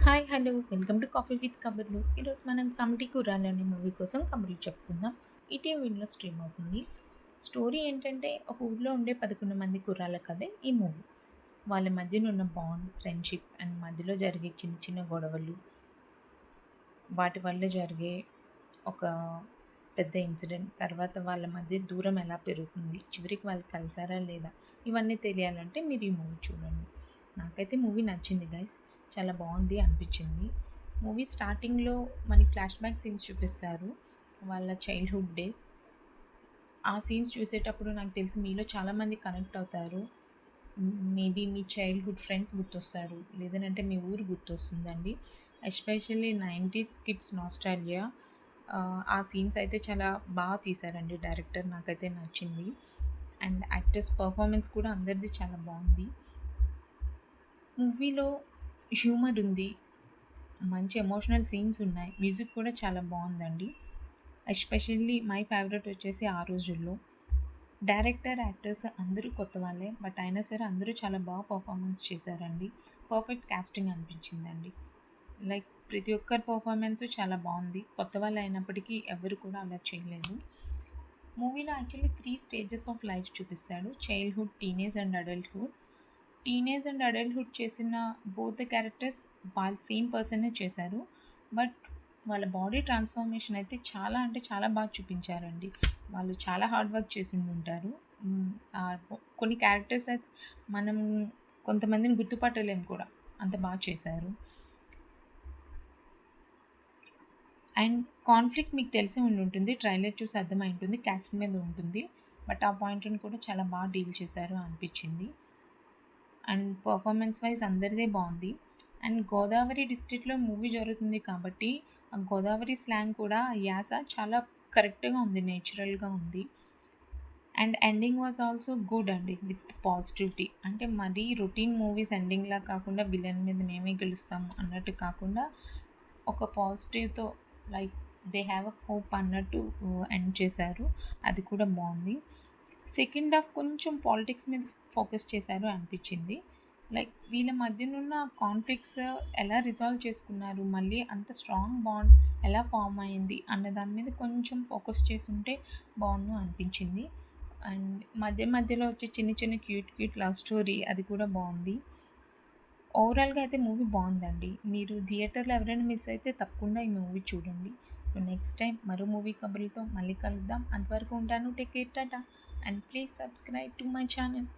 Hi hello welcome to coffee with కబుర్లు. ఈరోజు మనం కమిటీ కుర్రాలు అనే మూవీ కోసం కబుర్లు చెప్పుకుందాం. ఈటీవీలో స్ట్రీమ్ అవుతుంది. స్టోరీ ఏంటంటే ఒక ఊర్లో ఉండే 11 మంది కుర్రాల కథే ఈ మూవీ. వాళ్ళ మధ్యన ఉన్న బాండ్, ఫ్రెండ్షిప్ అండ్ మధ్యలో జరిగే చిన్న చిన్న గొడవలు, వాటి వల్ల జరిగే ఒక పెద్ద ఇన్సిడెంట్, తర్వాత వాళ్ళ మధ్య దూరం ఎలా పెరుగుతుంది, చివరికి వాళ్ళు కలిసారా లేదా, ఇవన్నీ తెలియాలంటే మీరు ఈ మూవీ చూడండి. నాకైతే మూవీ నచ్చింది గైస్, చాలా బాగుంది అనిపించింది. మూవీ స్టార్టింగ్లో మనకి ఫ్లాష్ బ్యాక్ సీన్స్ చూపిస్తారు, వాళ్ళ చైల్డ్హుడ్ డేస్. ఆ సీన్స్ చూసేటప్పుడు నాకు తెలిసి మీలో చాలామంది కనెక్ట్ అవుతారు. మేబీ మీ చైల్డ్హుడ్ ఫ్రెండ్స్ గుర్తొస్తారు, లేదనంటే మీ ఊరు గుర్తొస్తుందండి. Especially 90s kids nostalgia. ఆ సీన్స్ అయితే చాలా బాగా తీశారండి డైరెక్టర్, నాకైతే నచ్చింది. అండ్ యాక్టర్స్ పర్ఫార్మెన్స్ కూడా అందరిది చాలా బాగుంది. మూవీలో హ్యూమర్ ఉంది, మంచి ఎమోషనల్ సీన్స్ ఉన్నాయి, మ్యూజిక్ కూడా చాలా బాగుందండి. ఎస్పెషల్లీ మై ఫేవరెట్ వచ్చేసి ఆ రోజుల్లో. డైరెక్టర్, యాక్టర్స్ అందరూ కొత్త వాళ్ళే, బట్ అయినా సరే అందరూ చాలా బాగా పర్ఫార్మెన్స్ చేశారండి. పర్ఫెక్ట్ కాస్టింగ్ అనిపించిందండి. లైక్ ప్రతి ఒక్కరి పర్ఫార్మెన్స్ చాలా బాగుంది, కొత్త వాళ్ళు అయినప్పటికీ ఎవరు కూడా అలా చేయలేదు. మూవీలో యాక్చువల్లీ 3 స్టేజెస్ ఆఫ్ లైఫ్ చూపిస్తాడు: childhood, teenage and adulthood. Teenage and adulthood చేసిన బోత్ ద క్యారెక్టర్స్ వాళ్ళు సేమ్ పర్సనే చేశారు, బట్ వాళ్ళ బాడీ ట్రాన్స్ఫర్మేషన్ అయితే చాలా అంటే చాలా బాగా చూపించారండి. వాళ్ళు చాలా హార్డ్ వర్క్ చేసి ఉంటారు. కొన్ని క్యారెక్టర్స్ అయితే మనం కొంతమందిని గుర్తుపట్టలేము కూడా, అంత బాగా చేశారు. అండ్ కాన్ఫ్లిక్ట్ మీకు తెలిసే ఉంటుంది, ట్రైలర్ చూసి అర్థమై ఉంటుంది, క్యాస్ట్ మీద ఉంటుంది, బట్ ఆ పాయింట్ని కూడా చాలా బాగా డీల్ చేశారు అనిపించింది. అండ్ పర్ఫార్మెన్స్ వైజ్ అందరిదే బాగుంది. అండ్ గోదావరి డిస్ట్రిక్ట్లో మూవీ జరుగుతుంది కాబట్టి ఆ గోదావరి స్లాంగ్ కూడా, యాస చాలా కరెక్ట్గా ఉంది, నేచురల్గా ఉంది. And ending was also good అండి, విత్ పాజిటివిటీ. అంటే మరీ రొటీన్ మూవీస్ ఎండింగ్లా కాకుండా విలన్ మీద మేమే గెలుస్తాము అన్నట్టు కాకుండా ఒక పాజిటివ్తో, like they have a hope అన్నట్టు ఎండ్ చేశారు. అది కూడా బాగుంది. సెకండ్ హాఫ్ కొంచెం పాలిటిక్స్ మీద ఫోకస్ చేశారు అనిపించింది. లైక్ వీళ్ళ మధ్యనున్న కాన్ఫ్లిక్ట్స్ ఎలా రిజాల్వ్ చేసుకున్నారు, మళ్ళీ అంత స్ట్రాంగ్ బాండ్ ఎలా ఫామ్ అయింది అన్న దాని మీద కొంచెం ఫోకస్ చేసుంటే బాగుండు అనిపించింది. అండ్ మధ్య మధ్యలో వచ్చే చిన్న చిన్న క్యూట్ లవ్ స్టోరీ, అది కూడా బాగుంది. ఓవరాల్గా అయితే మూవీ బాగుందండి. మీరు థియేటర్లో ఎవరైనా మిస్ అయితే తప్పకుండా ఈ మూవీ చూడండి. సో నెక్స్ట్ టైం మరో మూవీ కబుర్లతో మళ్ళీ కలుద్దాం. అంతవరకు ఉంటాను. Take care, Tata, and please subscribe to my channel.